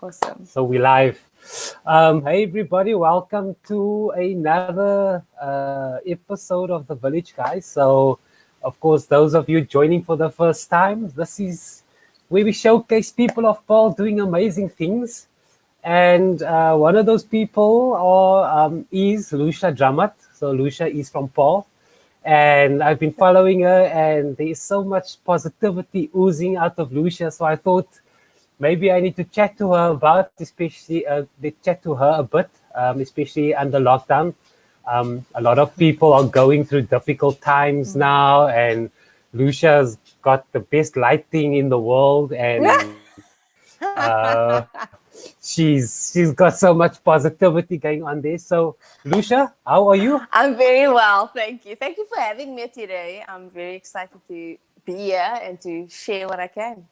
Awesome. So we live. Hey everybody, welcome to another episode of The Village, guys. So, of course, those of you joining for the first time, this is where we showcase people of Paarl doing amazing things. And one of those people is Lucia Dramat. So Lucia is from Paarl. And I've been following her, and there is so much positivity oozing out of Lucia. So I thought maybe I need to chat to her about, especially chat to her a bit, especially under lockdown. A lot of people are going through difficult times now, and Lucia's got the best lighting in the world, and she's got so much positivity going on there. So, Lucia, how are you? I'm very well, thank you. Thank you for having me today. I'm very excited to be here and to share what I can.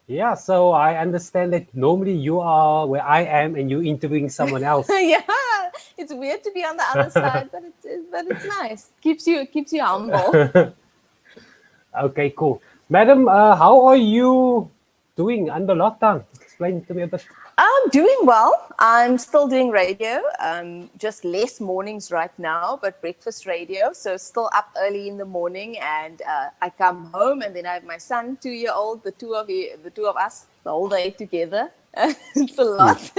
Yeah, so I understand that normally you are where I am and you're interviewing someone else. Yeah, it's weird to be on the other side, but it's nice. Keeps you humble. Okay, cool. Madam, how are you doing under lockdown? Explain to me a bit. I'm doing well. I'm still doing radio. Just less mornings right now, but breakfast radio. So still up early in the morning, and I come home, and then I have my son, 2-year-old. The two of us, the whole day together. It's a lot.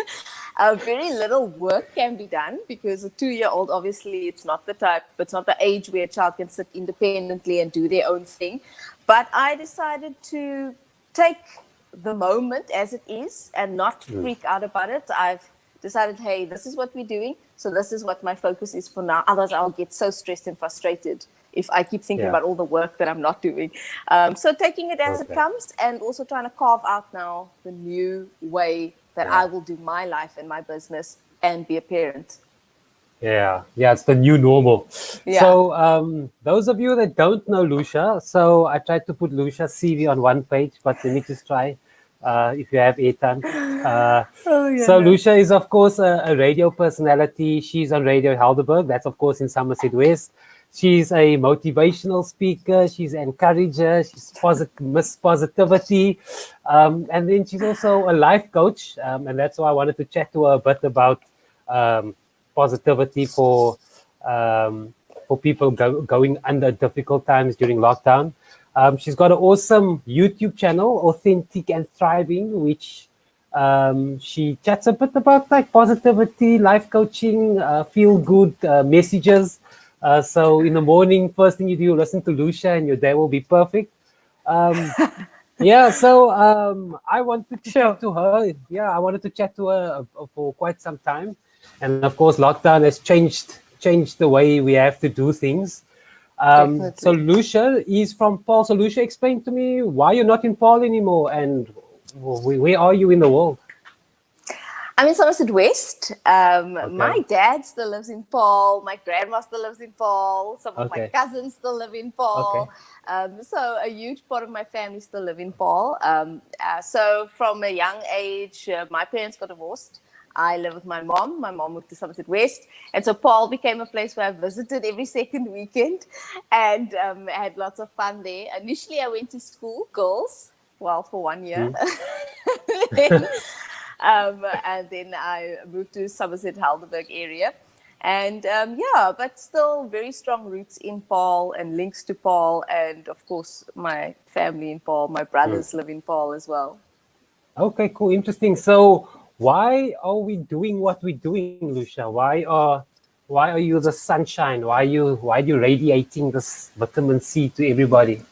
Very little work can be done because a 2-year-old, obviously, it's not the age where a child can sit independently and do their own thing. But I decided to take the moment as it is and not freak out about it. I've decided, hey, this is what we're doing, so this is what my focus is for now. Otherwise, I'll get so stressed and frustrated if I keep thinking about all the work that I'm not doing. So taking it as it comes, and also trying to carve out now the new way that I will do my life and my business and be a parent. Yeah, it's the new normal. Yeah. So those of you that don't know Lucia, so I tried to put Lucia's CV on one page, but let me just try if you have airtime. So Lucia is, of course, a radio personality. She's on Radio Helderberg. That's, of course, in Somerset West. She's a motivational speaker. She's an encourager. She's Miss Positivity. And then she's also a life coach. And that's why I wanted to chat to her a bit about positivity for people going under difficult times during lockdown. She's got an awesome YouTube channel, Authentic and Thriving, which she chats a bit about like positivity, life coaching, feel good messages. So in the morning, first thing you do, listen to Lucia, and your day will be perfect. So I wanted to chat to her. Yeah, I wanted to chat to her for quite some time. And of course, lockdown has changed the way we have to do things. So Lucia is from Paarl. So Lucia, explain to me why you're not in Paarl anymore, and where are you in the world? I'm in Somerset West. My dad still lives in Paarl. My grandma still lives in Paarl. Some of my cousins still live in Paarl. So a huge part of my family still live in Paarl. So from a young age, my parents got divorced. I live with my mom. My mom moved to Somerset West. And so Paarl became a place where I visited every second weekend and had lots of fun there. Initially, I went to school, girls, for 1 year. And then I moved to Somerset Helderberg area. And but still very strong roots in Paarl and links to Paarl. And of course, my family in Paarl. My brothers live in Paarl as well. Okay, cool. Interesting. So why are we doing what we're doing, Lucia? Why are you the sunshine? Why are you radiating this vitamin C to everybody?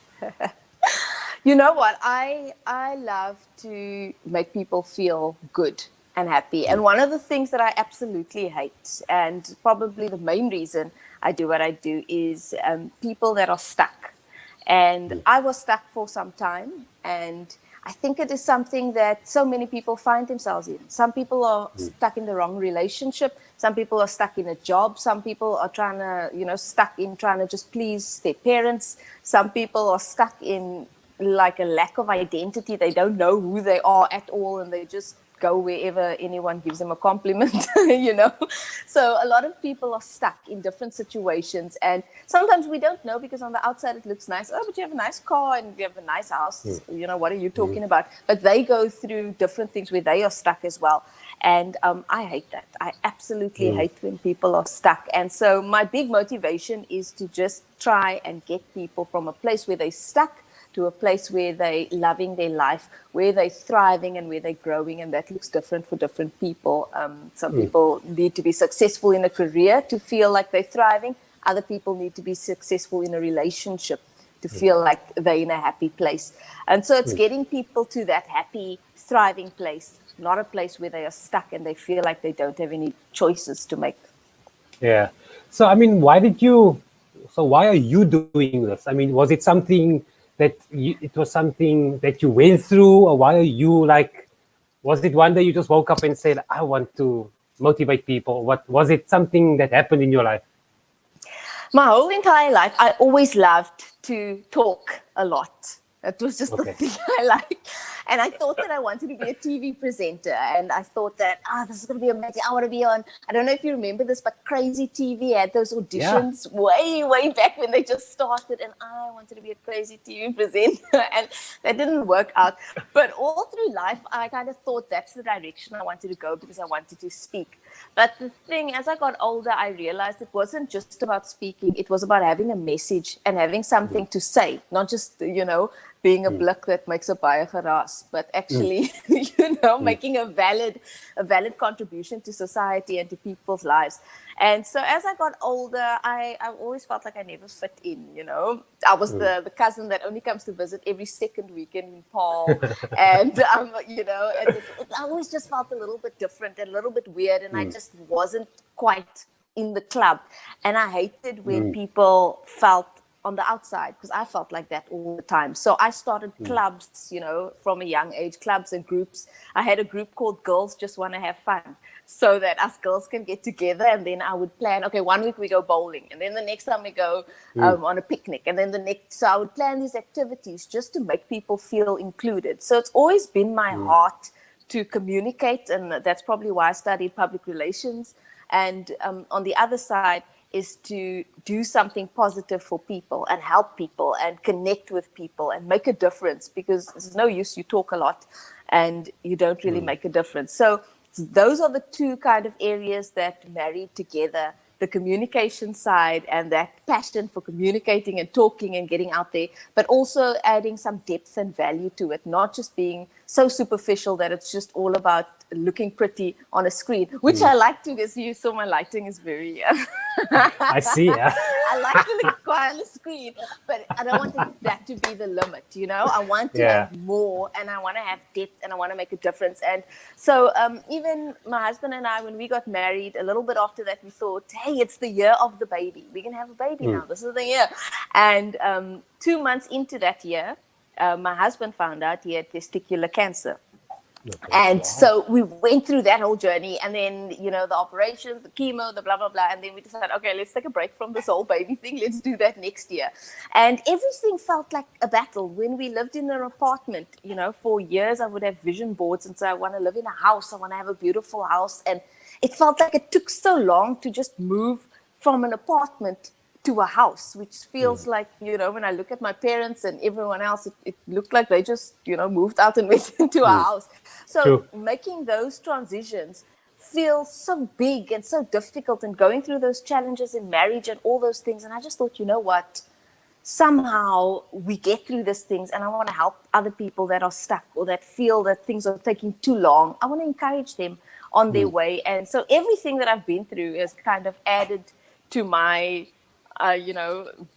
You know what? I love to make people feel good and happy. And one of the things that I absolutely hate, and probably the main reason I do what I do, is people that are stuck. And I was stuck for some time, and I think it is something that so many people find themselves in. Some people are stuck in the wrong relationship. Some people are stuck in a job. Some people are stuck in trying to just please their parents. Some people are stuck in like a lack of identity. They don't know who they are at all, and they just go wherever anyone gives them a compliment, So a lot of people are stuck in different situations, and sometimes we don't know because on the outside it looks nice. Oh, but you have a nice car and you have a nice house. What are you talking about? But they go through different things where they are stuck as well. And I hate that. I absolutely hate when people are stuck. And so my big motivation is to just try and get people from a place where they're stuck to a place where they're loving their life, where they're thriving and where they're growing. And that looks different for different people. Some people need to be successful in a career to feel like they're thriving. Other people need to be successful in a relationship to feel like they're in a happy place. And so it's getting people to that happy, thriving place, not a place where they are stuck and they feel like they don't have any choices to make. Yeah. So, I mean, why are you doing this? I mean, was it something that you went through, or why are you was it one day you just woke up and said, I want to motivate people? What was it, something that happened in your life? My whole entire life, I always loved to talk a lot. It was just the thing I liked. And I thought that I wanted to be a TV presenter. And I thought that, this is going to be amazing. I want to be on, I don't know if you remember this, but Crazy TV had those auditions way, way back when they just started. And I wanted to be a Crazy TV presenter. And that didn't work out. But all through life, I kind of thought that's the direction I wanted to go because I wanted to speak. But the thing, as I got older, I realized it wasn't just about speaking. It was about having a message and having something to say, not just, being a blik that makes a baie geraas, but actually, making a valid contribution to society and to people's lives. And so as I got older, I always felt like I never fit in, I was the cousin that only comes to visit every second weekend in Paarl. And, and I always just felt a little bit different and a little bit weird. And I just wasn't quite in the club. And I hated when people felt on the outside, because I felt like that all the time. So I started clubs, from a young age, clubs and groups. I had a group called Girls Just Want to Have Fun, so that us girls can get together. And then I would plan, okay, 1 week we go bowling. And then the next time we go on a picnic. And then so I would plan these activities just to make people feel included. So it's always been my heart to communicate. And that's probably why I studied public relations. And on the other side, is to do something positive for people and help people and connect with people and make a difference, because there's no use you talk a lot and you don't really make a difference. So those are the two kind of areas that marry together, the communication side and that passion for communicating and talking and getting out there, but also adding some depth and value to it, not just being so superficial that it's just all about looking pretty on a screen, which I like to, as you saw, my lighting is very... I see, yeah. I like to look quiet on the screen, but I don't want that to be the limit, I want to have more, and I want to have depth, and I want to make a difference. And so even my husband and I, when we got married, a little bit after that, we thought, hey, it's the year of the baby. We're going to have a baby now. This is the year. And 2 months into that year, my husband found out he had testicular cancer. And so we went through that whole journey, and then, the operations, the chemo, the blah, blah, blah. And then we decided, okay, let's take a break from this whole baby thing. Let's do that next year. And everything felt like a battle. When we lived in an apartment, for years, I would have vision boards and say, I want to live in a house. I want to have a beautiful house. And it felt like it took so long to just move from an apartment to a house, which feels like, when I look at my parents and everyone else, it looked like they just, moved out and went into a house. So making those transitions feels so big and so difficult, and going through those challenges in marriage and all those things. And I just thought, what? Somehow we get through these things, and I want to help other people that are stuck or that feel that things are taking too long. I want to encourage them on their way. And so everything that I've been through has kind of added to my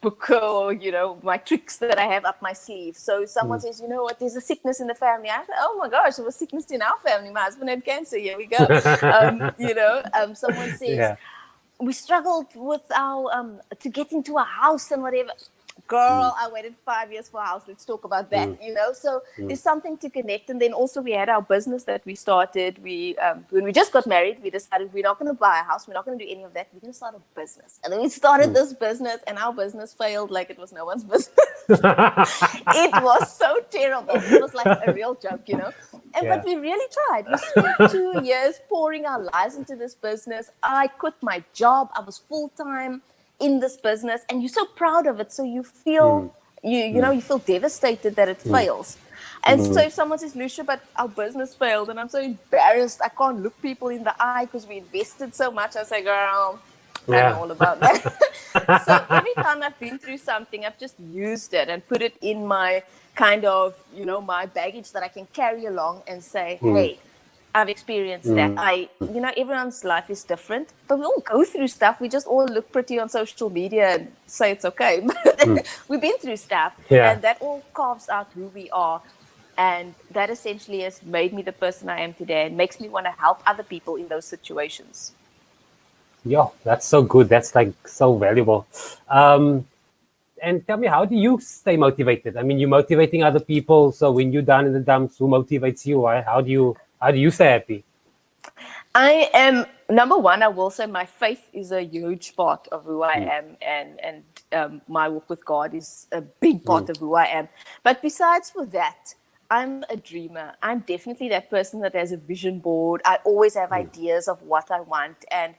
book, or, my tricks that I have up my sleeve. So someone says, there's a sickness in the family. I say, oh my gosh, there was sickness in our family. My husband had cancer. Here we go. Someone says, we struggled with our, to get into a house and whatever. girl, I waited 5 years for a house. Let's talk about that, So there's something to connect. And then also we had our business that we started. When we just got married, we decided we're not going to buy a house. We're not going to do any of that. We're going to start a business. And then we started this business, and our business failed like it was no one's business. It was so terrible. It was like a real joke, But we really tried. We spent 2 years pouring our lives into this business. I quit my job. I was full-time in this business, and you're so proud of it. So you feel, you feel devastated that it fails. And so if someone says, Lucia, but our business failed, and I'm so embarrassed, I can't look people in the eye because we invested so much. I say, girl, I know all about that. So every time I've been through something, I've just used it and put it in my kind of, my baggage that I can carry along and say, hey, I've experienced that. Everyone's life is different, but we all go through stuff. We just all look pretty on social media and say it's okay. But we've been through stuff, and that all carves out who we are. And that essentially has made me the person I am today and makes me want to help other people in those situations. Yeah, that's so good. That's like so valuable. And tell me, how do you stay motivated? I mean, you're motivating other people. So when you're down in the dumps, who motivates you? How do you stay happy? I am, number one, I will say my faith is a huge part of who I am. And my walk with God is a big part of who I am. But besides for that, I'm a dreamer. I'm definitely that person that has a vision board. I always have ideas of what I want. And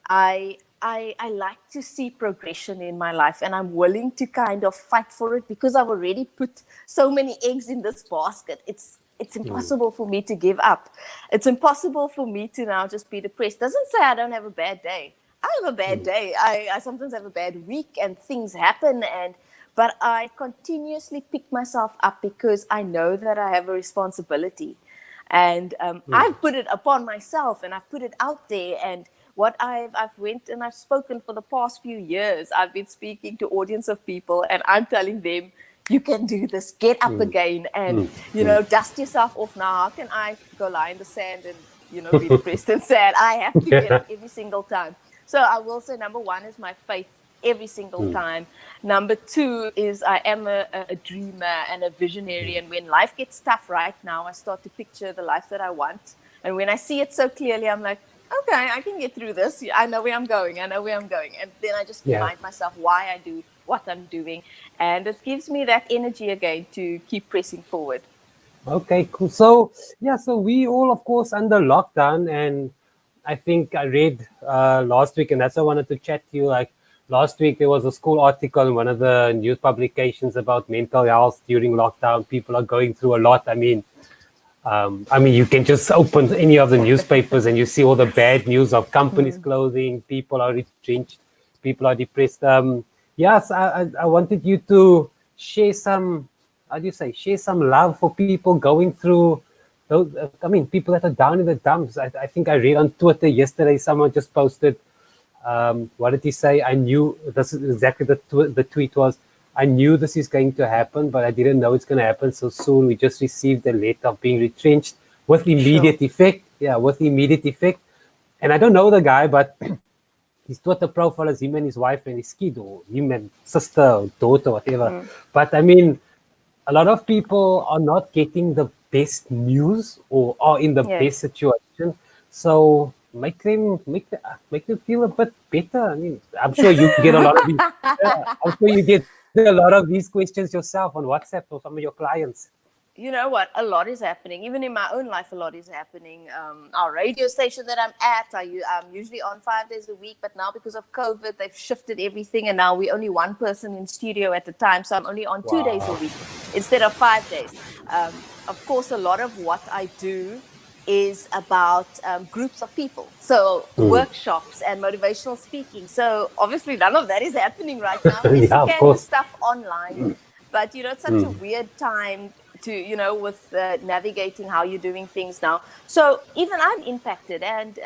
I like to see progression in my life, and I'm willing to kind of fight for it because I've already put so many eggs in this basket. It's impossible for me to give up. It's impossible for me to now just be depressed. Doesn't say I don't have a bad day. I have a bad day. I sometimes have a bad week and things happen, but I continuously pick myself up because I know that I have a responsibility. And I've put it upon myself, and I've put it out there. And what I've went and I've spoken for the past few years. I've been speaking to audience of people, and I'm telling them, you can do this. Get up again, and dust yourself off. Now, how can I go lie in the sand and be depressed and sad? I have to get up every single time. So I will say, number one is my faith every single time. Number two is I am a dreamer and a visionary. And when life gets tough right now, I start to picture the life that I want. And when I see it so clearly, I'm like, okay, I can get through this. I know where I'm going. And then I just remind myself why I do what I'm doing. And it gives me that energy again to keep pressing forward. Okay, cool. So we all, of course, under lockdown. And I think I read last week, and that's why I wanted to chat to you. Like last week, there was a school article in one of the news publications about mental health during lockdown. People are going through a lot. I mean, you can just open any of the newspapers and you see all the bad news of companies closing, people are retrenched, people are depressed. Yes, I wanted you to share some, share some love for people going through those, people that are down in the dumps. I think I read on Twitter yesterday, someone just posted, what did he say? I knew, this is exactly the tweet was, I knew this is going to happen, but I didn't know it's going to happen so soon. We just received a letter of being retrenched with immediate effect. Yeah, with immediate effect. And I don't know the guy, but his Twitter profile is him and his wife and his kid, or him and sister or daughter, whatever. But I mean, a lot of people are not getting the best news or are in the best situation. So make them feel a bit better. I mean, I'm sure you get a lot of these. I'm sure you get a lot of these questions yourself on WhatsApp or some of your clients. You know what? A lot is happening. Even in my own life, a lot is happening. Our radio station that I'm at, I'm usually on 5 days a week, but now because of COVID, they've shifted everything, and now we're only one person in studio at a time. So I'm only on 2 days a week instead of 5 days. Of course, a lot of what I do is about groups of people. So workshops and motivational speaking. So obviously none of that is happening right now. Yes, you can do stuff online, but it's such a weird time to, with navigating how you're doing things now. So even I'm impacted, and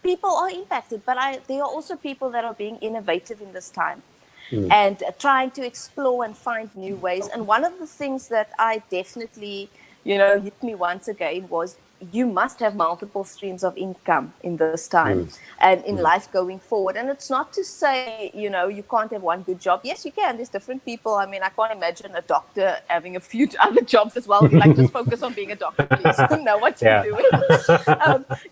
people are impacted, but there are also people that are being innovative in this time and trying to explore and find new ways. And one of the things that I definitely hit me once again was you must have multiple streams of income in this time and in life going forward. And it's not to say, you can't have one good job. Yes, you can. There's different people. I mean, I can't imagine a doctor having a few other jobs as well. Be like, just focus on being a doctor, please. Know what you're doing.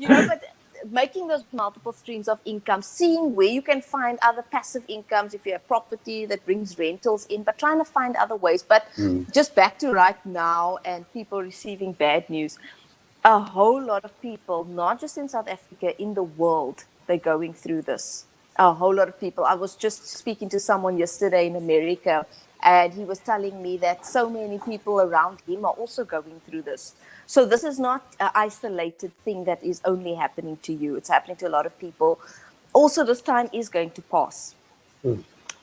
But making those multiple streams of income, seeing where you can find other passive incomes if you have property that brings rentals in, but trying to find other ways. But just back to right now and people receiving bad news. A whole lot of people, not just in South Africa, in the world, they're going through this. A whole lot of people. I was just speaking to someone yesterday in America, and he was telling me that so many people around him are also going through this. So this is not an isolated thing that is only happening to you. It's happening to a lot of people. Also, this time is going to pass.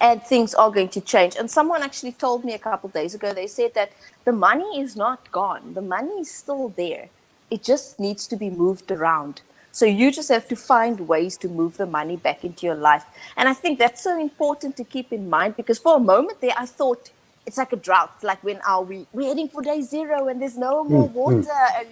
And things are going to change. And someone actually told me a couple of days ago, they said that the money is not gone. The money is still there. It just needs to be moved around. So you just have to find ways to move the money back into your life. And I think that's so important to keep in mind, because for a moment there, I thought it's like a drought. Like when we're heading for day zero and there's no more water. And,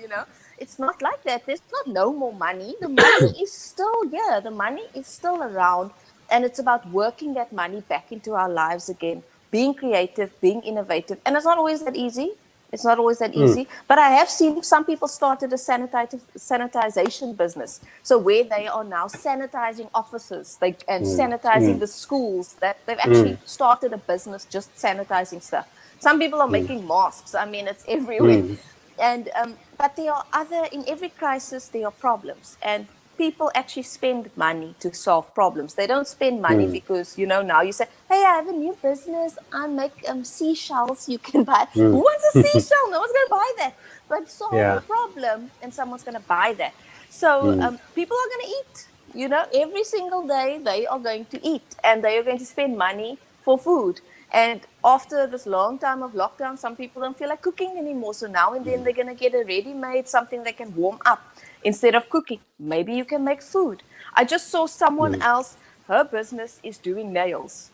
it's not like that. There's not no more money. The money is still here. The money is still around. And it's about working that money back into our lives again, being creative, being innovative. And it's not always that easy. It's not always that easy, but I have seen some people started a sanitization business. So where they are now sanitizing offices and sanitizing the schools, that they've actually started a business just sanitizing stuff. Some people are making masks. I mean, it's everywhere. And but there are in every crisis, there are problems. And people actually spend money to solve problems. They don't spend money because, now you say, hey, I have a new business. I make seashells you can buy. Who wants a seashell? No one's going to buy that. But solve a problem and someone's going to buy that. So people are going to eat. Every single day they are going to eat and they are going to spend money for food. And after this long time of lockdown, some people don't feel like cooking anymore. So now and then they're going to get a ready-made, something they can warm up. Instead of cooking, maybe you can make food. I just saw someone else, her business is doing nails.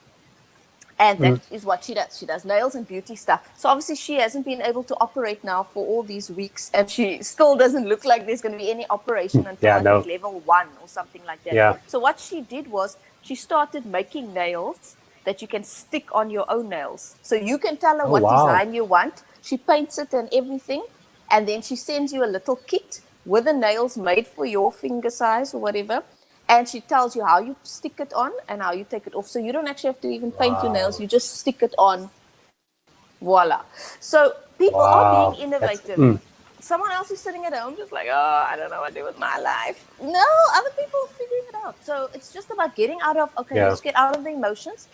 And that is what she does. She does nails and beauty stuff. So obviously she hasn't been able to operate now for all these weeks. And she still doesn't look like there's going to be any operation until I think level 1 or something like that. Yeah. So what she did was she started making nails that you can stick on your own nails. So you can tell her what design you want. She paints it and everything. And then she sends you a little kit with the nails made for your finger size or whatever. And she tells you how you stick it on and how you take it off. So you don't actually have to even paint your nails. You just stick it on. Voila. So people are being innovative. Someone else is sitting at home just like, I don't know what to do with my life. No, other people are figuring it out. So it's just about getting out of, let's get out of the emotions.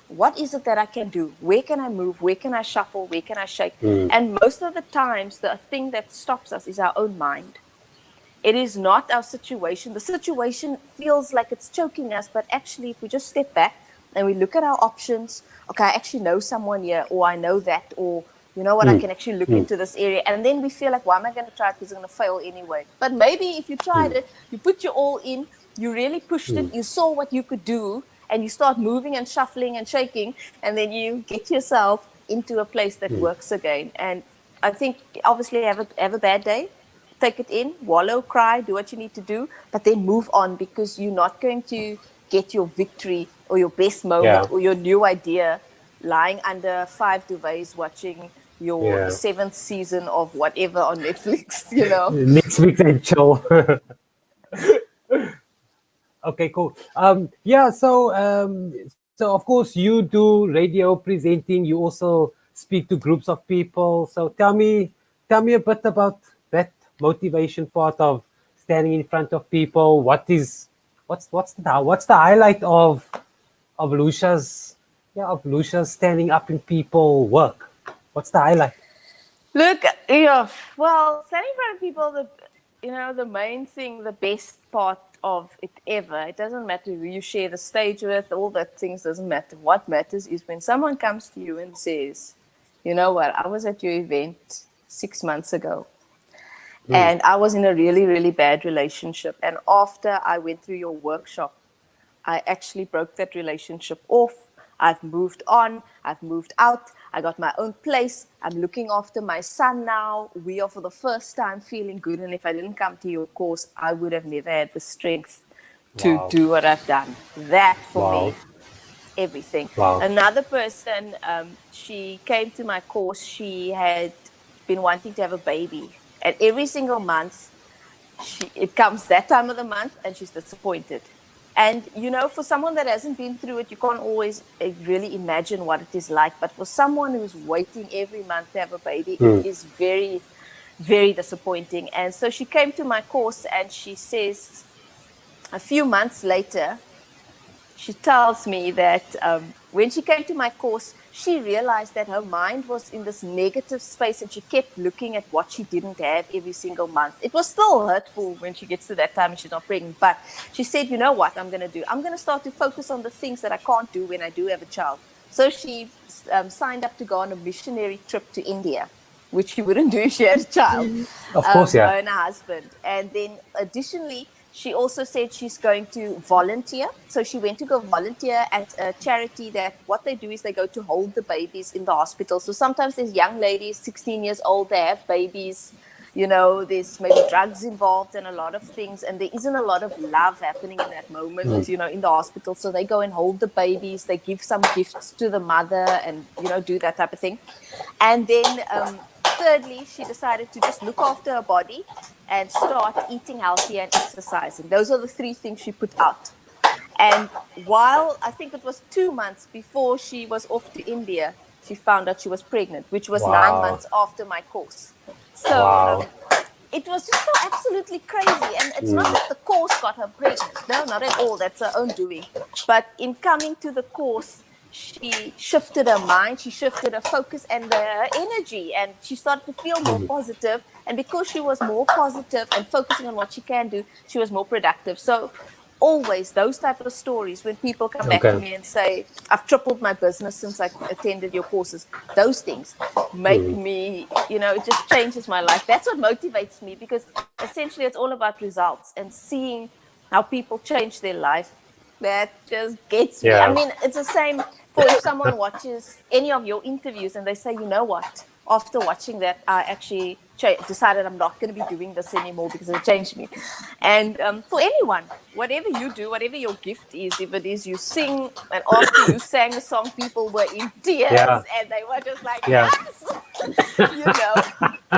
What is it that I can do? Where can I move? Where can I shuffle? Where can I shake? And most of the times, the thing that stops us is our own mind. It is not our situation. The situation feels like it's choking us, but actually, if we just step back and we look at our options, I actually know someone here, or I know that, or you know what, I can actually look into this area. And then we feel like, why am I going to try it? Because I'm going to fail anyway. But maybe if you tried it, you put your all in, you really pushed it, you saw what you could do, and you start moving and shuffling and shaking, and then you get yourself into a place that works again. And I think, obviously, have a bad day. Take it in, wallow, cry, do what you need to do, but then move on, because you're not going to get your victory or your best moment or your new idea lying under 5 duvets watching your 7th season of whatever on Netflix, Netflix and chill. Okay, cool. So of course you do radio presenting. You also speak to groups of people. So tell me a bit about that motivation part of standing in front of people. What's the highlight of Lucia's standing up in people work? What's the highlight? Look, standing in front of people, the main thing, the best part of it ever, it doesn't matter who you share the stage with, all that things doesn't matter. What matters is when someone comes to you and says, you know what, I was at your event 6 months ago. And I was in a really, really bad relationship. And after I went through your workshop, I actually broke that relationship off. I've moved on. I've moved out. I got my own place. I'm looking after my son now. We are for the first time feeling good. And if I didn't come to your course, I would have never had the strength to Wow. do what I've done. That for Wow. me, everything. Wow. Another person, she came to my course. She had been wanting to have a baby. And every single month, it comes that time of the month and she's disappointed. And, you know, for someone that hasn't been through it, you can't always really imagine what it is like. But for someone who's waiting every month to have a baby, it is very, very disappointing. And so she came to my course and she says, a few months later, she tells me that when she came to my course, she realized that her mind was in this negative space and she kept looking at what she didn't have every single month. It was still hurtful when she gets to that time and she's not pregnant. But she said, you know what I'm going to do? I'm going to start to focus on the things that I can't do when I do have a child. So she signed up to go on a missionary trip to India, which she wouldn't do if she had a child. Of course, yeah. Her and her husband. And then additionally, she also said she's going to volunteer. So she went to go volunteer at a charity that what they do is they go to hold the babies in the hospital. So sometimes there's young ladies, 16 years old, they have babies. You know, there's maybe drugs involved and a lot of things. And there isn't a lot of love happening in that moment, you know, in the hospital. So they go and hold the babies. They give some gifts to the mother and, you know, do that type of thing. And then thirdly, she decided to just look after her body and start eating healthy and exercising. Those are the three things she put out. And while I think it was 2 months before she was off to India, she found out she was pregnant, which was 9 months after my course. So it was just so absolutely crazy. And it's not that the course got her pregnant. No, not at all. That's her own doing. But in coming to the course, she shifted her mind, she shifted her focus and her energy, and she started to feel more positive. And because she was more positive and focusing on what she can do, she was more productive. So always those type of stories when people come back to me and say, I've tripled my business since I attended your courses, those things make me, you know, it just changes my life. That's what motivates me, because essentially it's all about results and seeing how people change their life. That just gets me. I mean, it's the same for if someone watches any of your interviews and they say, you know what, after watching that, I actually decided I'm not going to be doing this anymore because it changed me. And for anyone, whatever you do, whatever your gift is, if it is you sing, and after you sang a song, people were in tears and they were just like, yes, you know,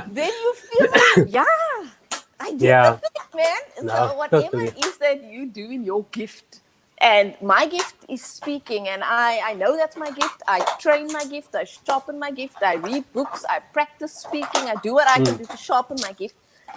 then you feel like, I did the thing, man. So whatever it is that you do in your gift, and my gift is speaking, and I know that's my gift. I train my gift, I sharpen my gift, I read books, I practice speaking, I do what I can do to sharpen my gift.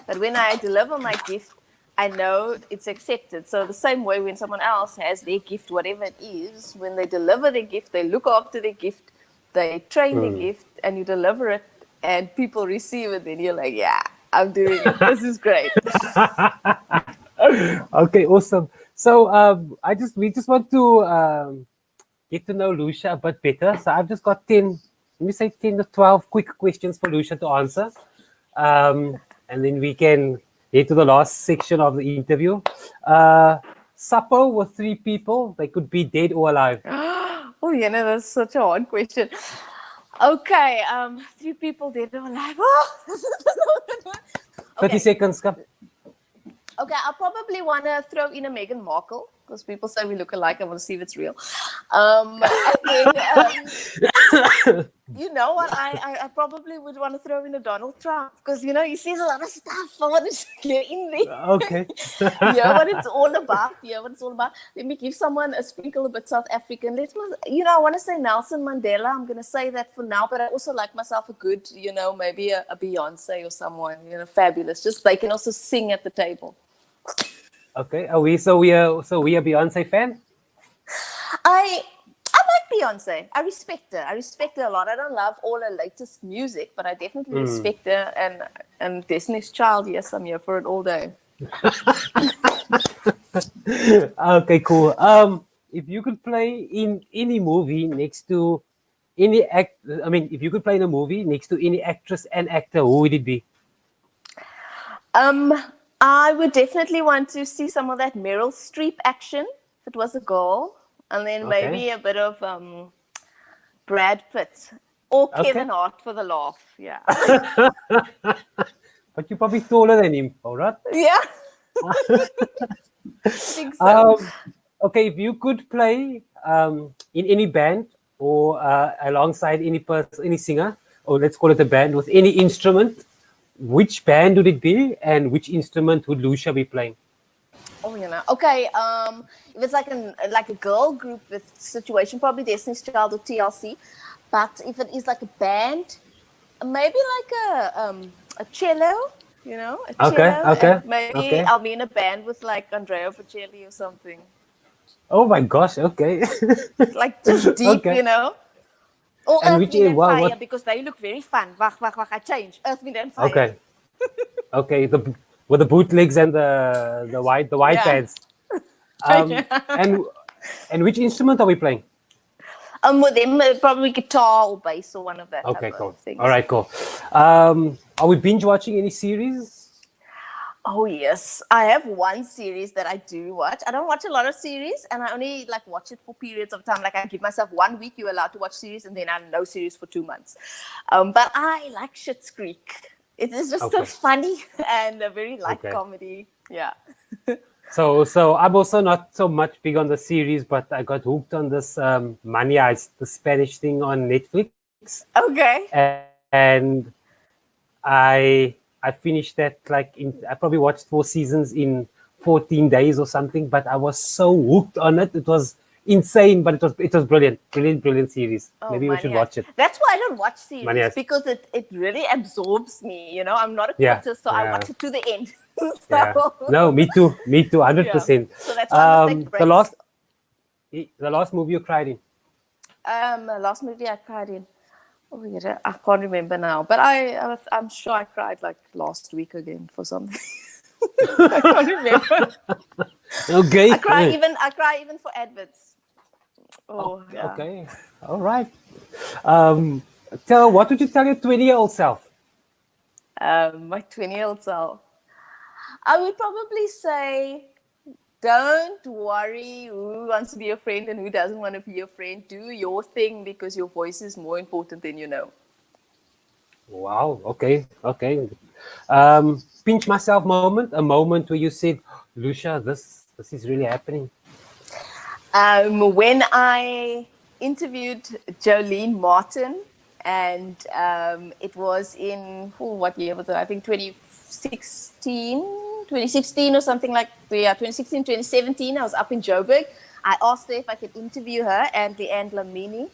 But when I deliver my gift, I know it's accepted. So the same way when someone else has their gift, whatever it is, when they deliver their gift, they look after their gift, they train their gift, and you deliver it, and people receive it, then you're like, yeah, I'm doing it. This is great. Okay, awesome. So we just want to get to know Lucia a bit better. So I've just got 10 to 12 quick questions for Lucia to answer. And then we can get to the last section of the interview. Supper with 3 people, they could be dead or alive. Oh, you know, that's such a hard question. Okay, 3 people dead or alive. 30 seconds, come. Okay, I'll probably want to throw in a Meghan Markle, because people say we look alike. I want to see if it's real. And then, you know what? I probably would want to throw in a Donald Trump, because, you know, he says a lot of stuff. I want to get in there. Okay. What it's all about. Let me give someone a sprinkle a bit South African. I want to say Nelson Mandela. I'm going to say that for now, but I also like myself a good, you know, maybe a Beyonce or someone, you know, fabulous. Just they can also sing at the table. Okay. Are we a Beyonce fan? I like Beyonce. I respect her a lot. I don't love all her latest music, but I definitely respect her. And Destiny's Child, yes, I'm here for it all day. Okay, cool. If you could play in any movie next to any if you could play in a movie next to any actress and actor, who would it be? I would definitely want to see some of that Meryl Streep action. If it was a girl, and then Okay. maybe a bit of Brad Pitt or Okay. Kevin Hart for the laugh. Yeah. But you're probably taller than him, all right? Yeah. I think so. Okay, if you could play in any band or alongside any singer, or let's call it a band with any instrument, which band would it be, and which instrument would Lucia be playing? Oh, okay. If it's like a girl group with Situation, probably Destiny's Child or TLC. But if it is like a band, maybe like a cello, a cello. Okay. And maybe Okay. I'll be in a band with like Andrea Bocelli or something. Oh my gosh! Okay. Like just deep, Okay. Or And Earth, which Wind and Fire, what? because they look very fun. Wach, I change. Earth, Wind and Fire. Okay. Okay. With the bootlegs and the white Yeah. pants. And which instrument are we playing? With them, probably guitar or bass or one of that. Okay, type cool. of things. All right, cool. Are we binge watching any series? Oh yes, I have one series that I do watch. I don't watch a lot of series, and I only like watch it for periods of time. Like I give myself 1 week, you're allowed to watch series, and then I no series for 2 months. But I like Schitt's Creek. It is just so funny and a very light comedy. Yeah. So I'm also not so much big on the series, but I got hooked on this Money Heist, the Spanish thing on Netflix. Okay. And I finished that I probably watched 4 seasons in 14 days or something, but I was so hooked on it. It was insane, but it was brilliant series. Maybe we should watch it. That's why I don't watch series, because it really absorbs me. I'm not a quitter, so I watch it to the end. No, me too, 100%. Yeah. So that's why I must take breaks. The last movie you cried in? The last movie I cried in. Oh, yeah, I can't remember now, but I'm sure I cried like last week again for something. I can't remember. Okay. I cry even for adverts. Oh, yeah. Okay. All right. What would you tell your 20-year-old self? My 20-year-old self. I would probably say, don't worry who wants to be your friend and who doesn't want to be your friend. Do your thing, because your voice is more important than you know. Wow. Okay. Pinch myself moment, a moment where you said, Lucia, this is really happening. When I interviewed Jolene Martin, and it was in, what year was it? I think 2016 or something like, 2016, 2017. I was up in Joburg. I asked her if I could interview her and Leanne Lamini.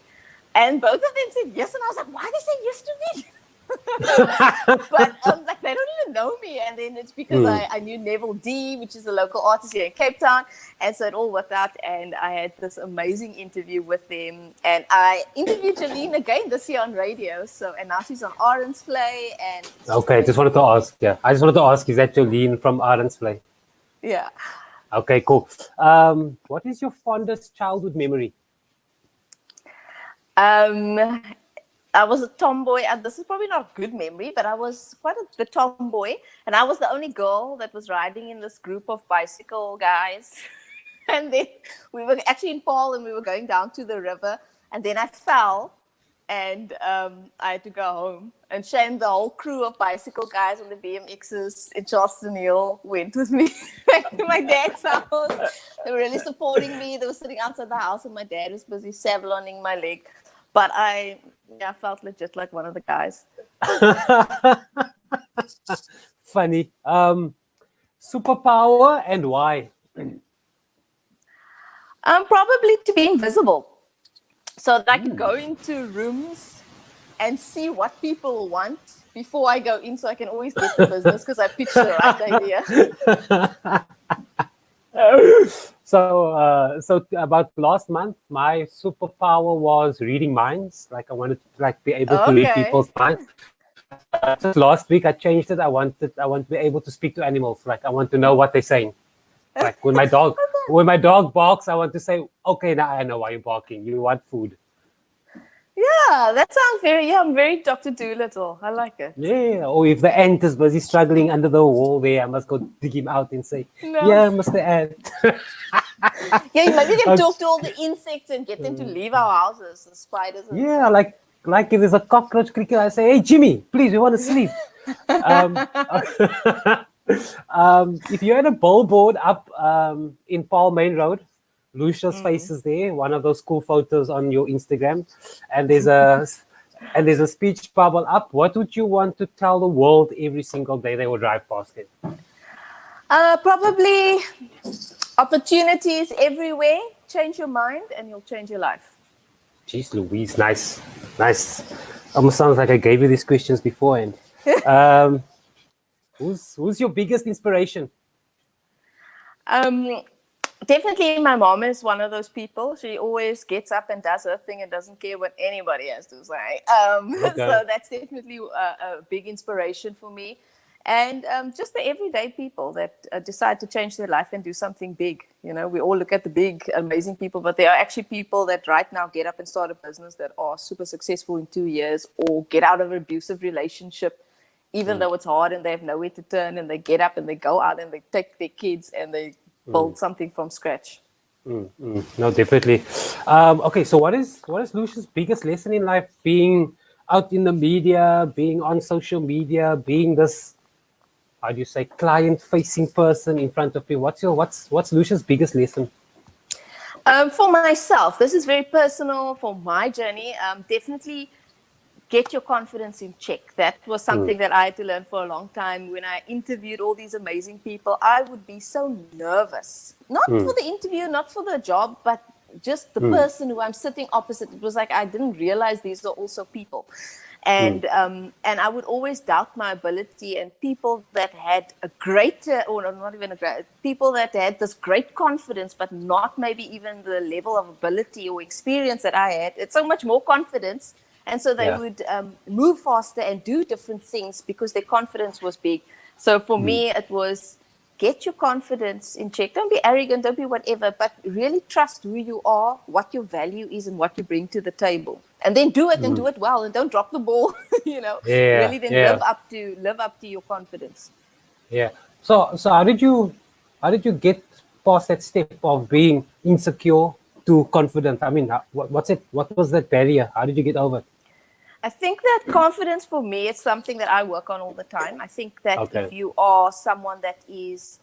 And both of them said yes. And I was like, why are they saying yes to me? But they don't even know me. And then it's because I knew Neville D, which is a local artist here in Cape Town. And so it all worked out. And I had this amazing interview with them. And I interviewed Jolene again this year on radio. And now she's on Aaron's Play. And okay, just wanted to ask. Yeah, I just wanted to ask, is that Jolene from Aaron's Play? Yeah. Okay, cool. What is your fondest childhood memory? I was a tomboy, and this is probably not a good memory, but I was quite the tomboy, and I was the only girl that was riding in this group of bicycle guys. And then we were actually in Paarl, and we were going down to the river, and then I fell, and I had to go home. And Shane, the whole crew of bicycle guys on the BMXs in Charleston Hill went with me back to my dad's house. They were really supporting me. They were sitting outside the house, and my dad was busy savaloning my leg. But I felt legit like one of the guys. Funny. Superpower and why? Probably to be invisible. So that I could go into rooms and see what people want before I go in, so I can always get the business because I pitched the right idea. So about last month, my superpower was reading minds. Like I wanted to be able to read people's minds. Just last week, I changed it. I want to be able to speak to animals. Like I want to know what they're saying. Like when my dog barks, I want to say, okay, now I know why you're barking. You want food. Yeah, that sounds I'm very Dr. Dolittle. I like it. Yeah, or if the ant is busy struggling under the wall there, I must go dig him out and say, yeah, Mr. Ant. Yeah, maybe you can Okay. talk to all the insects and get them to leave our houses, the spiders and Yeah, stuff. like if there's a cockroach cricket, I say, "Hey Jimmy, please, we want to sleep." Um, if you had a billboard up in Paarl Main Road, Lucia's face is there, one of those cool photos on your Instagram, and there's a speech bubble up. What would you want to tell the world every single day they will drive past it? Probably opportunities everywhere. Change your mind and you'll change your life. Jeez Louise, nice. Almost sounds like I gave you these questions beforehand. Um, who's your biggest inspiration? Um, Definitely my mom is one of those people. She always gets up and does her thing and doesn't care what anybody has to say. Okay. So that's definitely a big inspiration for me. And just the everyday people that decide to change their life and do something big. You know, we all look at the big, amazing people, but there are actually people that right now get up and start a business that are super successful in 2 years, or get out of an abusive relationship, even though it's hard and they have nowhere to turn, and they get up and they go out and they take their kids and they build something from scratch. No, definitely. Okay, so what is Lucia's biggest lesson in life? Being out in the media, being on social media, being this, how do you say, client-facing person in front of people. What's Lucia's biggest lesson? For myself, this is very personal for my journey. Definitely get your confidence in check. That was something that I had to learn for a long time. When I interviewed all these amazing people, I would be so nervous. Not for the interview, not for the job, but just the person who I'm sitting opposite. It was like I didn't realize these are also people. And I would always doubt my ability, and people that had a great, or not even a great, people that had this great confidence, but not maybe even the level of ability or experience that I had. It's so much more confidence. And so they would move faster and do different things because their confidence was big. So for me, it was get your confidence in check. Don't be arrogant, don't be whatever, but really trust who you are, what your value is, and what you bring to the table. And then do it and do it well, and don't drop the ball. You know, really then live up to your confidence. Yeah. So how did you get past that step of being insecure to confident? I mean, what's it? What was that barrier? How did you get over it? I think that confidence for me is something that I work on all the time. I think that if you are someone that is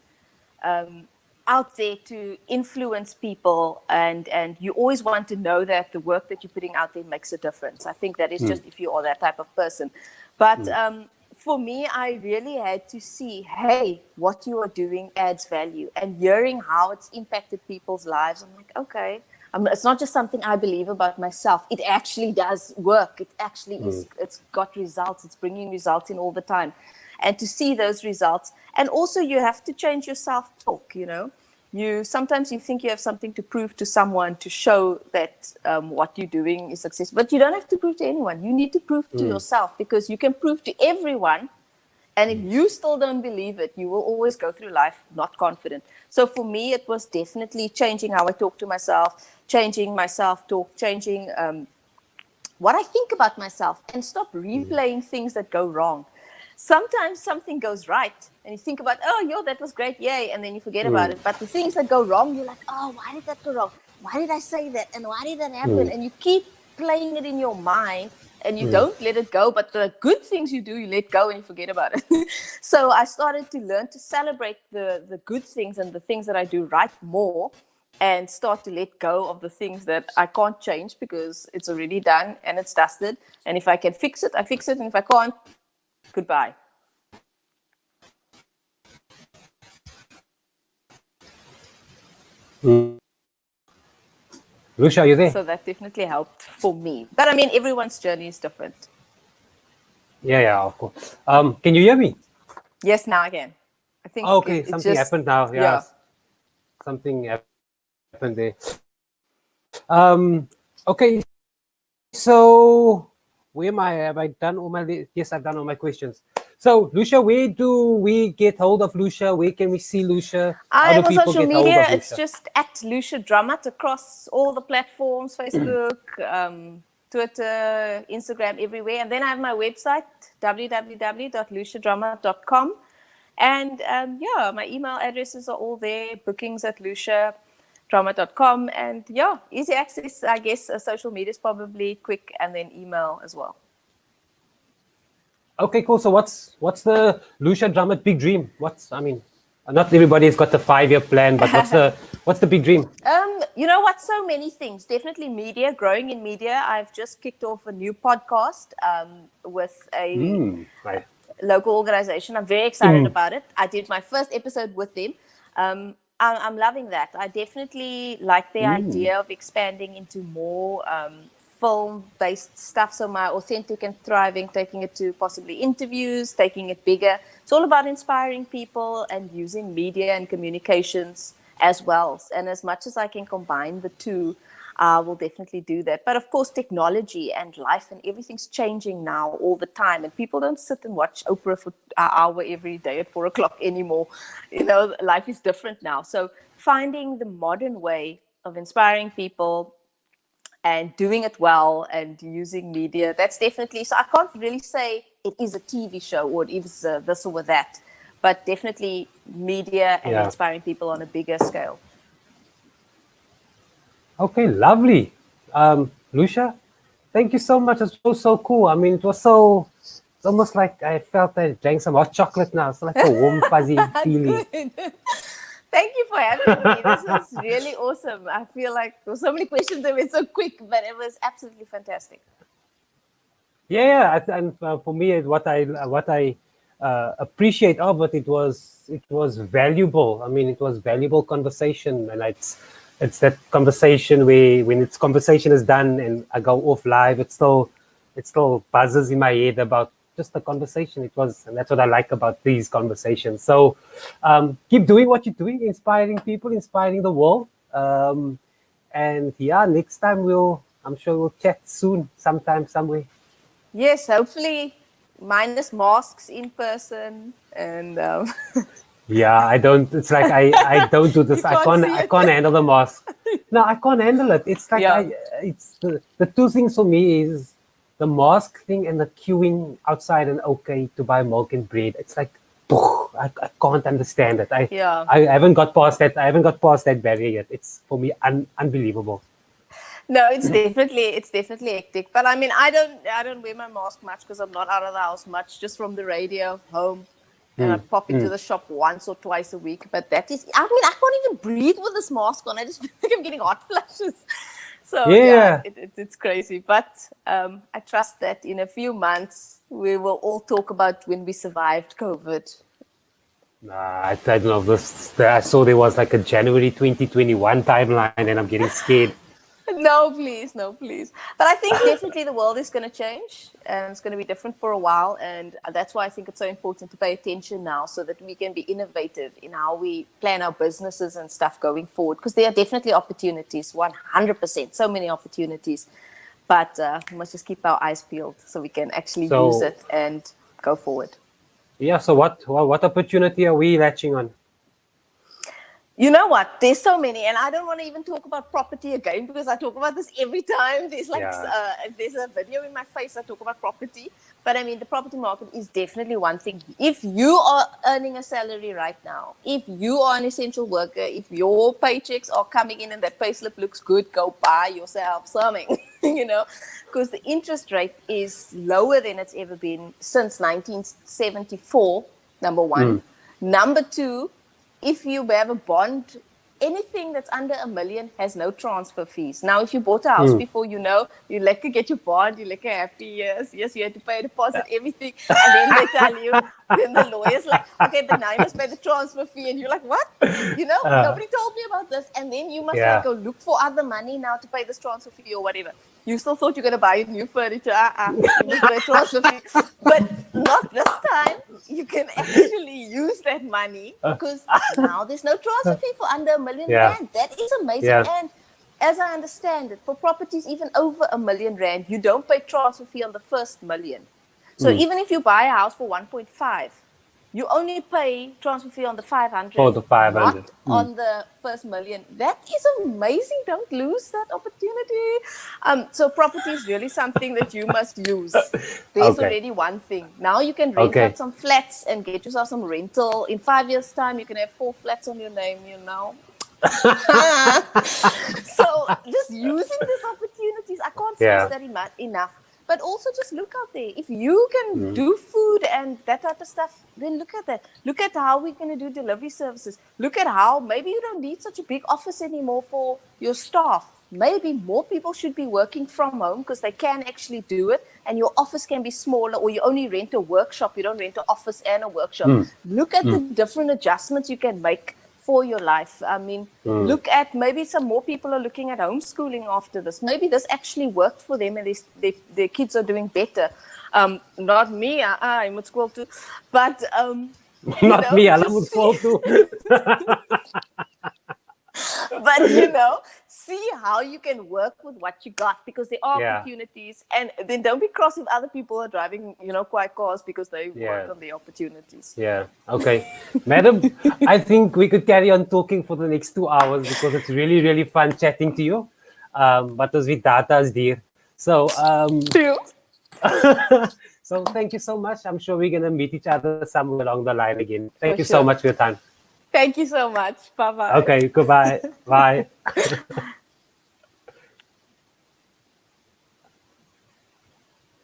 out there to influence people, and you always want to know that the work that you're putting out there makes a difference. I think that is just if you are that type of person. But for me, I really had to see, hey, what you are doing adds value. And hearing how it's impacted people's lives, I'm like, okay. It's not just something I believe about myself. It actually does work. It actually is. It's got results. It's bringing results in all the time. And to see those results. And also you have to change your self-talk, you know. Sometimes you think you have something to prove to someone to show that what you're doing is successful. But you don't have to prove to anyone. You need to prove to yourself, because you can prove to everyone. And if you still don't believe it, you will always go through life not confident. So for me, it was definitely changing how I talk to myself, changing my self-talk, changing what I think about myself, and stop replaying things that go wrong. Sometimes something goes right and you think about, oh, yo, that was great, yay, and then you forget about it. But the things that go wrong, you're like, oh, why did that go wrong? Why did I say that? And why did that happen? And you keep playing it in your mind, and you don't let it go. But the good things you do, you let go and you forget about it. So I started to learn to celebrate the good things and the things that I do right more, and start to let go of the things that I can't change because it's already done and it's dusted. And if I can fix it, I fix it. And if I can't, goodbye. Lucia, are you there? So that definitely helped for me. But I mean, everyone's journey is different. Yeah, of course. Can you hear me? Yes, now I can. I think Okay, something happened now. Yeah. Something happened there. Okay, so where am I? Have I done all my? Yes, I've done all my questions. So, Lucia, where do we get hold of Lucia? Where can we see Lucia? How do I'm on people social get hold media. of It's Lucia? just at Lucia Dramat across all the platforms, Facebook, Twitter, Instagram, everywhere. And then I have my website, www.luciadramat.com. And my email addresses are all there, bookings at Lucia. Dramat.com, and yeah, easy access. I guess social media is probably quick, and then email as well. Okay, cool. So what's the Lucia Dramat big dream? Not everybody's got the 5-year plan, but what's the big dream? You know what? So many things. Definitely media, growing in media. I've just kicked off a new podcast with a Right. local organization. I'm very excited about it. I did my first episode with them. I'm loving that. I definitely like the idea of expanding into more film-based stuff. So my Authentic and Thriving, taking it to possibly interviews, taking it bigger. It's all about inspiring people and using media and communications as well. And as much as I can combine the two, I will definitely do that. But of course, technology and life and everything's changing now all the time. And people don't sit and watch Oprah for an hour every day at 4 o'clock anymore. You know, life is different now. So finding the modern way of inspiring people and doing it well and using media, that's definitely, so I can't really say it is a TV show or it is this or that, but definitely media and inspiring people on a bigger scale. Okay, lovely. Lucia, thank you so much. It was so cool. I mean, it's almost like I felt I drank some hot chocolate now. It's like a warm, fuzzy feeling. Thank you for having me. This was really awesome. I feel like there were so many questions that were so quick, but it was absolutely fantastic. Yeah, and for me, what I appreciate of it, it was valuable. I mean, it was valuable conversation, and it's that conversation where when its conversation is done and I go off live, it still buzzes in my head about just the conversation. And that's what I like about these conversations. So keep doing what you're doing, inspiring people, inspiring the world. And yeah, next time I'm sure we'll chat soon, sometime, somewhere. Yes, hopefully minus masks in person and yeah, I don't. It's like I don't do this. I can't handle the mask. No, I can't handle it. It's like it's the two things for me is the mask thing and the queuing outside and okay to buy milk and bread. It's like I can't understand it. I haven't got past that. I haven't got past that barrier yet. It's for me unbelievable. No, it's definitely hectic. But I mean, I don't wear my mask much because I'm not out of the house much. Just from the radio home. And I pop into the shop once or twice a week. But that is, I mean, I can't even breathe with this mask on. I just feel like I'm getting hot flashes. So yeah, it's crazy. But I trust that in a few months, we will all talk about when we survived COVID. Nah, I don't know. I saw there was like a January 2021 timeline and I'm getting scared. No, please. But I think definitely the world is going to change and it's going to be different for a while. And that's why I think it's so important to pay attention now so that we can be innovative in how we plan our businesses and stuff going forward. Because there are definitely opportunities, 100%, so many opportunities. But we must just keep our eyes peeled so we can actually use it and go forward. Yeah, so what opportunity are we latching on? You know what? There's so many, and I don't want to even talk about property again because I talk about this every time. There's there's a video in my face I talk about property, but I mean the property market is definitely one thing. If you are earning a salary right now, if you are an essential worker, if your paychecks are coming in and that payslip looks good, go buy yourself something. Because the interest rate is lower than it's ever been since 1974. Number one, number two. If you have a bond, anything that's under $1 million has no transfer fees. Now, if you bought a house before, you like to get your bond, you like a happy yes, you had to pay a deposit, everything. And then they tell you, then the lawyer's like, okay, but now you must pay the transfer fee. And you're like, what? Nobody told me about this. And then you must go look for other money now to pay this transfer fee or whatever. You still thought you're going to buy new furniture. You pay transfer fee. But not this time. You can actually use that money because now there's no transfer fee for under $1 million rand. That is amazing. And as I understand it, for properties even over $1 million rand, you don't pay transfer fee on the first $1 million. So even if you buy a house for 1.5, you only pay transfer fee on the 500. For the 500. Not on the first $1 million. That is amazing. Don't lose that opportunity. So property is really something that you must use. There's already one thing. Now you can rent out some flats and get yourself some rental. In 5 years' time, you can have 4 flats on your name, So just using these opportunities, I can't stress that enough. But also just look out there. If you can do food and that type of stuff, then look at that. Look at how we're going to do delivery services. Look at how maybe you don't need such a big office anymore for your staff. Maybe more people should be working from home because they can actually do it, and your office can be smaller, or you only rent a workshop. You don't rent an office and a workshop. Look at the different adjustments you can make for your life. I mean, look at maybe some more people are looking at homeschooling after this. Maybe this actually worked for them and their kids are doing better. Not me, I'm at school too. But, not me, I'm at school too. But, see how you can work with what you got, because there are opportunities. And then don't be cross if other people are driving, quiet cars because they work on the opportunities. Yeah. Okay. Madam, I think we could carry on talking for the next 2 hours because it's really, really fun chatting to you. But as with data is dear. So, True. So thank you so much. I'm sure we're going to meet each other somewhere along the line again. Thank you so much for your time. Thank you so much. Bye-bye. Okay, goodbye. Bye.